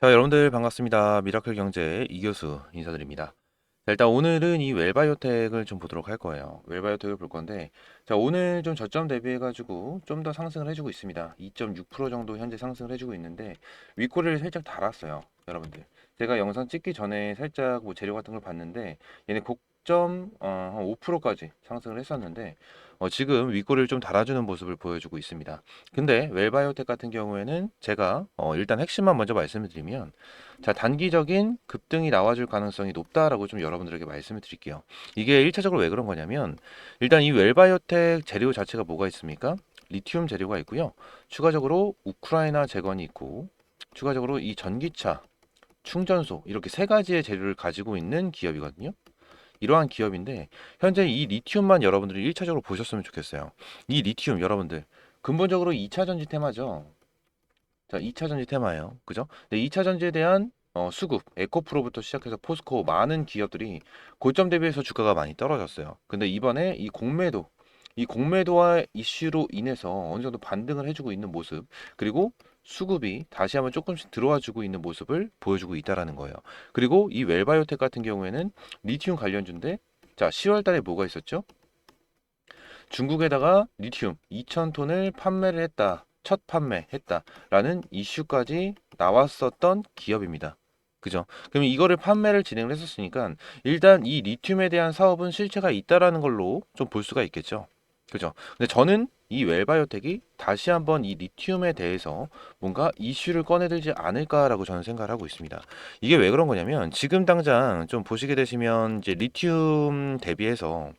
자, 여러분들 반갑습니다. 미라클 경제 이교수 인사드립니다. 자, 일단 오늘은 이 웰바이오텍을 좀 보도록 할 거예요. 웰바이오텍을 볼 건데, 자, 오늘 좀 저점 대비해가지고 좀 더 상승을 해주고 있습니다. 2.6% 정도 현재 상승을 해주고 있는데, 윗꼬리를 살짝 달았어요. 여러분들. 제가 영상 찍기 전에 살짝 뭐 재료 같은 걸 봤는데, 얘네 곡점 한 5%까지 상승을 했었는데, 지금 윗꼬리를 좀 달아주는 모습을 보여주고 있습니다. 근데 웰바이오텍 같은 경우에는 제가 일단 핵심만 먼저 말씀을 드리면, 자, 단기적인 급등이 나와줄 가능성이 높다라고 좀 여러분들에게 말씀을 드릴게요. 이게 1차적으로 왜 그런 거냐면, 일단 이 웰바이오텍 재료 자체가 뭐가 있습니까? 리튬 재료가 있고요. 추가적으로 우크라이나 재건이 있고, 추가적으로 이 전기차, 충전소 이렇게 세 가지의 재료를 가지고 있는 기업이거든요. 이러한 기업인데 현재 이 리튬만 여러분들이 1차적으로 보셨으면 좋겠어요. 이 리튬 여러분들 근본적으로 2차 전지 테마죠. 자, 2차 전지 테마예요. 그죠? 근데 2차 전지에 대한 수급, 에코프로부터 시작해서 포스코 많은 기업들이 고점 대비해서 주가가 많이 떨어졌어요. 근데 이번에 이 공매도와 이슈로 인해서 어느 정도 반등을 해주고 있는 모습, 그리고 수급이 다시 한번 조금씩 들어와 주고 있는 모습을 보여주고 있다라는 거예요. 그리고 이 웰바이오텍 같은 경우에는 리튬 관련주인데, 자, 10월 달에 뭐가 있었죠? 중국에다가 리튬 2,000톤을 판매를 했다. 첫 판매했다라는 이슈까지 나왔었던 기업입니다. 그죠? 그럼 이거를 판매를 진행을 했었으니까 일단 이 리튬에 대한 사업은 실체가 있다라는 걸로 좀 볼 수가 있겠죠. 그죠? 근데 저는 이 웰바이오텍이 다시 한번 이 리튬에 대해서 뭔가 이슈를 꺼내들지 않을까라고 저는 생각을 하고 있습니다. 이게 왜 그런 거냐면 지금 당장 좀 보시게 되시면 이제 리튬 대비해서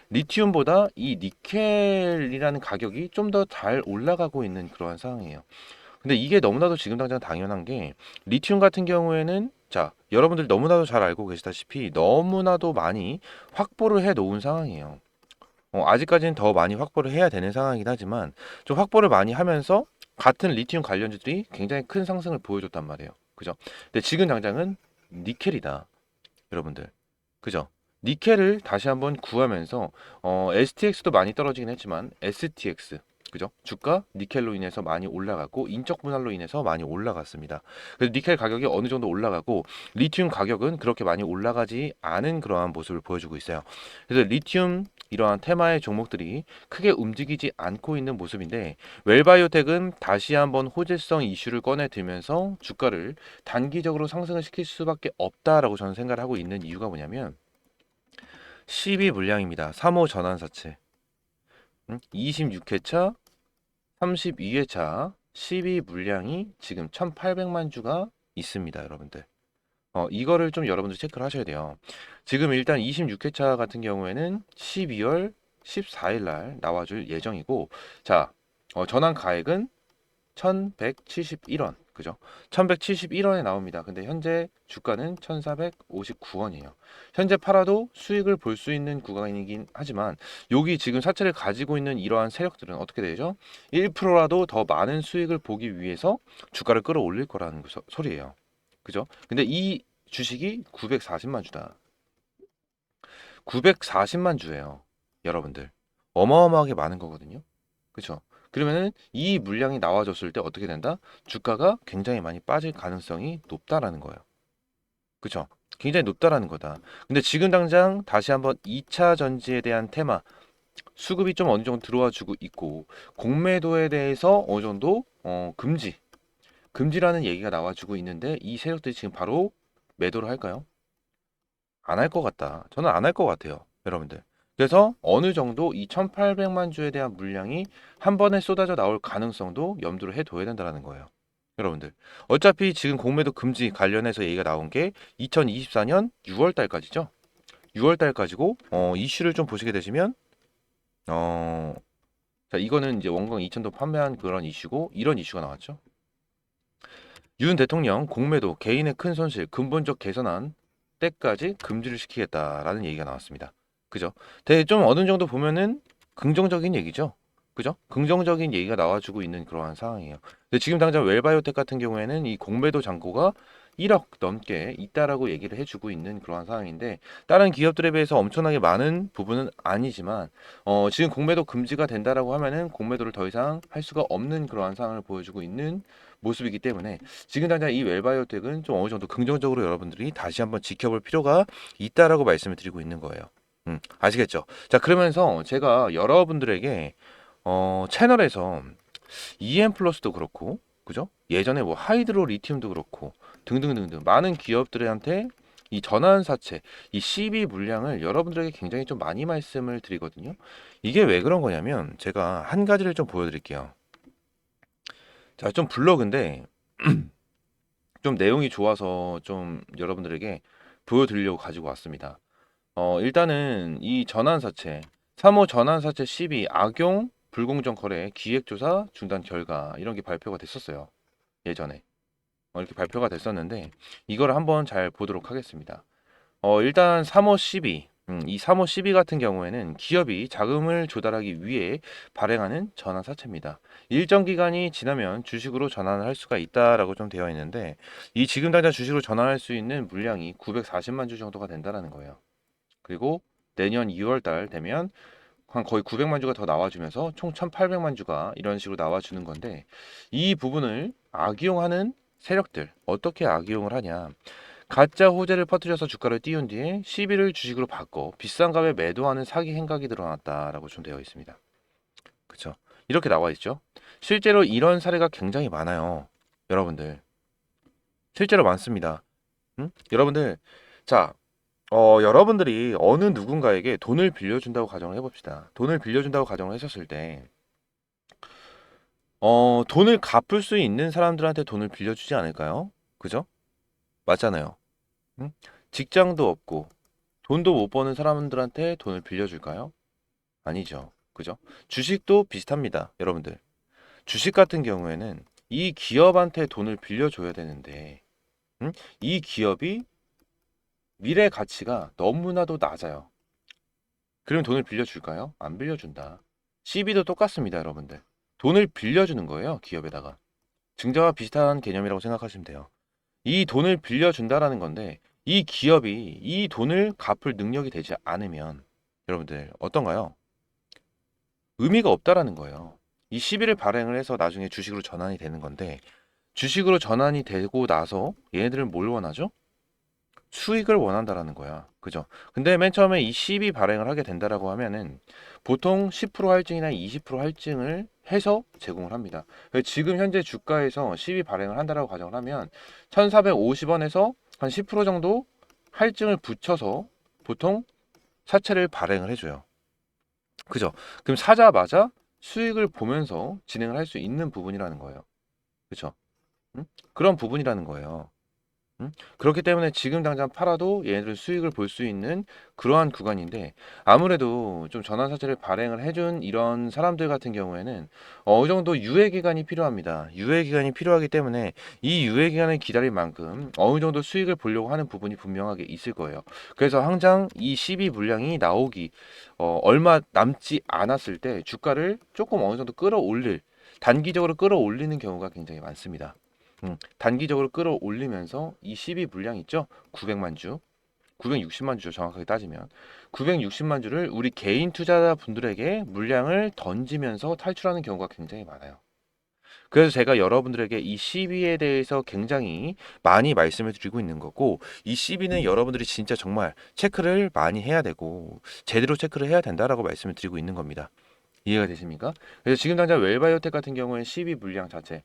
리튬보다 이 니켈이라는 가격이 좀 더 잘 올라가고 있는 그러한 상황이에요. 근데 이게 너무나도 지금 당장 당연한 게 리튬 같은 경우에는 자, 여러분들 너무나도 잘 알고 계시다시피 너무나도 많이 확보를 해 놓은 상황이에요. 아직까지는 더 많이 확보를 해야 되는 상황이긴 하지만 좀 확보를 많이 하면서 같은 리튬 관련주들이 굉장히 큰 상승을 보여줬단 말이에요. 그죠? 근데 지금 당장은 니켈이다. 여러분들. 그죠? 니켈을 다시 한번 구하면서 STX도 많이 떨어지긴 했지만 STX 그죠? 주가 니켈로 인해서 많이 올라갔고 인적 분할로 인해서 많이 올라갔습니다. 그래서 니켈 가격이 어느 정도 올라가고 리튬 가격은 그렇게 많이 올라가지 않은 그러한 모습을 보여주고 있어요. 그래서 리튬 이러한 테마의 종목들이 크게 움직이지 않고 있는 모습인데 웰바이오텍은 다시 한번 호재성 이슈를 꺼내 들면서 주가를 단기적으로 상승을 시킬 수밖에 없다라고 저는 생각을 하고 있는 이유가 뭐냐면 12 물량입니다. 3호 전환사채 26회차 32회차 12 물량이 지금 1800만 주가 있습니다. 여러분들 이거를 좀 여러분들 체크를 하셔야 돼요. 지금 일단 26회차 같은 경우에는 12월 14일 날 나와줄 예정이고 자 전환 가액은 1171원. 그죠? 1171원에 나옵니다. 근데 현재 주가는 1459원이에요. 현재 팔아도 수익을 볼 수 있는 구간이긴 하지만 여기 지금 사채를 가지고 있는 이러한 세력들은 어떻게 되죠? 1%라도 더 많은 수익을 보기 위해서 주가를 끌어올릴 거라는 소리예요. 그죠? 근데 이 주식이 940만 주다. 940만 주예요. 여러분들. 어마어마하게 많은 거거든요. 그쵸? 그러면은 이 물량이 나와줬을 때 어떻게 된다? 주가가 굉장히 많이 빠질 가능성이 높다라는 거예요. 그쵸? 굉장히 높다라는 거다. 근데 지금 당장 다시 한번 2차 전지에 대한 테마, 수급이 좀 어느 정도 들어와 주고 있고, 공매도에 대해서 어느 정도, 금지라는 얘기가 나와주고 있는데, 이 세력들이 지금 바로 매도를 할까요? 안 할 것 같다. 저는 안 할 것 같아요. 여러분들. 그래서 어느 정도 이 1800만 주에 대한 물량이 한 번에 쏟아져 나올 가능성도 염두를 해둬야 된다는 거예요. 여러분들. 어차피 지금 공매도 금지 관련해서 얘기가 나온 게 2024년 6월 달까지죠. 6월 달까지고 이슈를 좀 보시게 되시면 어, 자, 이거는 이제 원광 2000도 판매한 그런 이슈고 이런 이슈가 나왔죠. 윤 대통령 공매도 개인의 큰 손실 근본적 개선안 때까지 금지를 시키겠다라는 얘기가 나왔습니다. 그죠? 되게 좀 어느 정도 보면은 긍정적인 얘기죠. 그죠? 긍정적인 얘기가 나와주고 있는 그러한 상황이에요. 근데 지금 당장 웰바이오텍 같은 경우에는 이 공매도 잔고가 1억 넘게 있다라고 얘기를 해주고 있는 그러한 상황인데 다른 기업들에 비해서 엄청나게 많은 부분은 아니지만 지금 공매도 금지가 된다라고 하면은 공매도를 더 이상 할 수가 없는 그러한 상황을 보여주고 있는 모습이기 때문에 지금 당장 이 웰바이오텍은 좀 어느 정도 긍정적으로 여러분들이 다시 한번 지켜볼 필요가 있다라고 말씀을 드리고 있는 거예요. 아시겠죠? 자, 그러면서 제가 여러분들에게 채널에서 EM 플러스도 그렇고, 그죠? 예전에 뭐 하이드로 리튬도 그렇고, 등등등등 많은 기업들한테 이 전환사채, 이 CB 물량을 여러분들에게 굉장히 좀 많이 말씀을 드리거든요. 이게 왜 그런 거냐면 제가 한 가지를 좀 보여드릴게요. 자, 좀 블로그인데 좀 내용이 좋아서 좀 여러분들에게 보여드리려고 가지고 왔습니다. 일단은 이 전환사채, 3호 전환사채 12 악용 불공정 거래 기획조사 중단 결과 이런 게 발표가 됐었어요. 예전에. 이렇게 발표가 됐었는데 이걸 한번 잘 보도록 하겠습니다. 일단 3호 12, 이 3호 12 같은 경우에는 기업이 자금을 조달하기 위해 발행하는 전환사채입니다. 일정 기간이 지나면 주식으로 전환을 할 수가 있다라고 좀 되어 있는데 이 지금 당장 주식으로 전환할 수 있는 물량이 940만 주 정도가 된다라는 거예요. 그리고 내년 2월 달 되면 한 거의 900만 주가 더 나와주면서 총 1800만 주가 이런 식으로 나와주는 건데 이 부분을 악용하는 세력들 어떻게 악용을 하냐 가짜 호재를 퍼뜨려서 주가를 띄운 뒤에 시비를 주식으로 바꿔 비싼 값에 매도하는 사기 행각이 드러났다라고 좀 되어 있습니다. 그쵸? 이렇게 나와 있죠. 실제로 이런 사례가 굉장히 많아요. 여러분들 실제로 많습니다. 여러분들 자 여러분들이 어느 누군가에게 돈을 빌려준다고 가정을 해봅시다. 돈을 빌려준다고 가정을 했었을 때, 돈을 갚을 수 있는 사람들한테 돈을 빌려주지 않을까요? 그죠? 맞잖아요. 응? 직장도 없고, 돈도 못 버는 사람들한테 돈을 빌려줄까요? 아니죠. 그죠? 주식도 비슷합니다. 여러분들. 주식 같은 경우에는 이 기업한테 돈을 빌려줘야 되는데, 이 기업이 미래 가치가 너무나도 낮아요. 그럼 돈을 빌려줄까요? 안 빌려준다. CB도 똑같습니다, 여러분들. 돈을 빌려주는 거예요, 기업에다가. 증자와 비슷한 개념이라고 생각하시면 돼요. 이 돈을 빌려준다라는 건데, 이 기업이 이 돈을 갚을 능력이 되지 않으면, 여러분들, 어떤가요? 의미가 없다라는 거예요. 이 CB를 발행을 해서 나중에 주식으로 전환이 되는 건데, 주식으로 전환이 되고 나서 얘네들은 뭘 원하죠? 수익을 원한다라는 거야. 그죠? 근데 맨 처음에 이 CB 발행을 하게 된다라고 하면은 보통 10% 할증이나 20% 할증을 해서 제공을 합니다. 지금 현재 주가에서 CB 발행을 한다라고 가정을 하면 1,450원에서 한 10% 정도 할증을 붙여서 보통 사채를 발행을 해줘요. 그죠? 그럼 사자마자 수익을 보면서 진행을 할 수 있는 부분이라는 거예요. 그죠? 그런 부분이라는 거예요. 그렇기 때문에 지금 당장 팔아도 얘네들 수익을 볼 수 있는 그러한 구간인데 아무래도 좀 전환사채를 발행을 해준 이런 사람들 같은 경우에는 어느 정도 유예 기간이 필요합니다. 유예 기간이 필요하기 때문에 이 유예 기간을 기다릴 만큼 어느 정도 수익을 보려고 하는 부분이 분명하게 있을 거예요. 그래서 항상 이 CB 물량이 나오기 얼마 남지 않았을 때 주가를 조금 어느 정도 끌어올릴 단기적으로 끌어올리는 경우가 굉장히 많습니다. 단기적으로 끌어올리면서 이 12 물량 있죠? 900만 주, 960만 주죠. 정확하게 따지면 960만 주를 우리 개인 투자자분들에게 물량을 던지면서 탈출하는 경우가 굉장히 많아요. 그래서 제가 여러분들에게 이 CB에 대해서 굉장히 많이 말씀을 드리고 있는 거고 이 CB는 여러분들이 진짜 정말 체크를 많이 해야 되고 제대로 체크를 해야 된다라고 말씀을 드리고 있는 겁니다. 이해가 되십니까? 그래서 지금 당장 웰바이오텍 같은 경우에 CB 물량 자체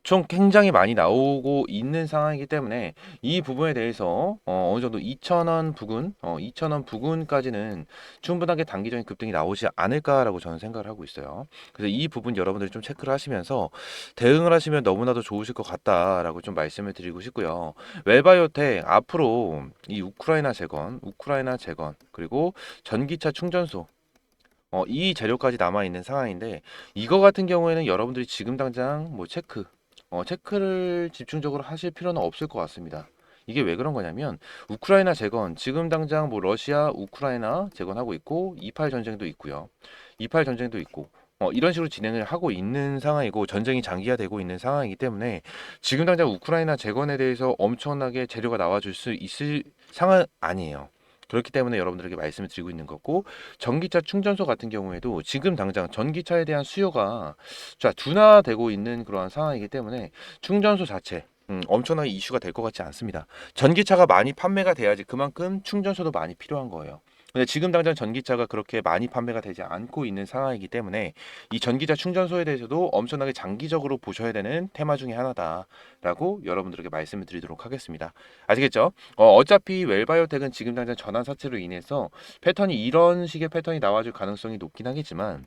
총 굉장히 많이 나오고 있는 상황이기 때문에 이 부분에 대해서 어느 정도 2,000원 부근, 2,000원 부근까지는 충분하게 단기적인 급등이 나오지 않을까라고 저는 생각을 하고 있어요. 그래서 이 부분 여러분들이 좀 체크를 하시면서 대응을 하시면 너무나도 좋으실 것 같다라고 좀 말씀을 드리고 싶고요. 웰바이오텍 앞으로 이 우크라이나 재건, 그리고 전기차 충전소 이 재료까지 남아 있는 상황인데 이거 같은 경우에는 여러분들이 지금 당장 뭐 체크를 집중적으로 하실 필요는 없을 것 같습니다. 이게 왜 그런 거냐면 우크라이나 재건 지금 당장 뭐 러시아 우크라이나 재건하고 있고 28 전쟁도 있고요. 28 전쟁도 있고 이런 식으로 진행을 하고 있는 상황이고 전쟁이 장기화되고 있는 상황이기 때문에 지금 당장 우크라이나 재건에 대해서 엄청나게 재료가 나와줄 수 있을 상황 아니에요. 그렇기 때문에 여러분들에게 말씀을 드리고 있는 거고 전기차 충전소 같은 경우에도 지금 당장 전기차에 대한 수요가 둔화되고 있는 그러한 상황이기 때문에 충전소 자체 엄청나게 이슈가 될 것 같지 않습니다. 전기차가 많이 판매가 돼야지 그만큼 충전소도 많이 필요한 거예요. 근데 지금 당장 전기차가 그렇게 많이 판매가 되지 않고 있는 상황이기 때문에 이 전기차 충전소에 대해서도 엄청나게 장기적으로 보셔야 되는 테마 중에 하나다라고 여러분들에게 말씀을 드리도록 하겠습니다. 아시겠죠? 어차피 웰바이오텍은 지금 당장 전환 사채로 인해서 패턴이 이런 식의 패턴이 나와줄 가능성이 높긴 하겠지만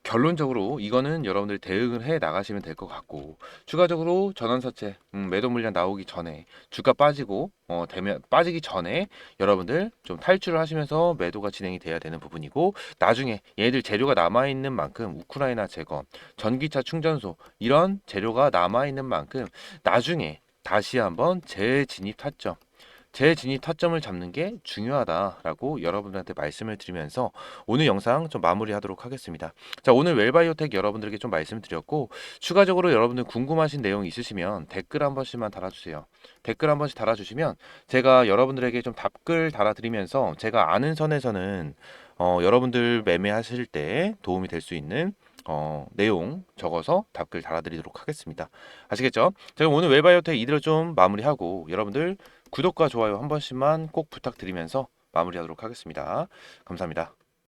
결론적으로 이거는 여러분들 대응을 해 나가시면 될 것 같고 추가적으로 전환사채 매도 물량 나오기 전에 주가 빠지고 되면 빠지기 전에 여러분들 좀 탈출을 하시면서 매도가 진행이 돼야 되는 부분이고 나중에 얘들 재료가 남아 있는 만큼 우크라이나 재건, 전기차 충전소 이런 재료가 남아 있는 만큼 나중에 다시 한번 재진입 타점 재진입 타점을 잡는 게 중요하다라고 여러분들한테 말씀을 드리면서 오늘 영상 좀 마무리하도록 하겠습니다. 자, 오늘 웰바이오텍 여러분들에게 좀 말씀드렸고 추가적으로 여러분들 궁금하신 내용 있으시면 댓글 한 번씩만 달아주세요. 댓글 한 번씩 달아주시면 제가 여러분들에게 좀 답글 달아드리면서 제가 아는 선에서는 여러분들 매매하실 때 도움이 될 수 있는 내용 적어서 답글 달아드리도록 하겠습니다. 아시겠죠? 제가 오늘 웰바이오텍 이대로 좀 마무리하고 여러분들 구독과 좋아요 한 번씩만 꼭 부탁드리면서 마무리하도록 하겠습니다. 감사합니다.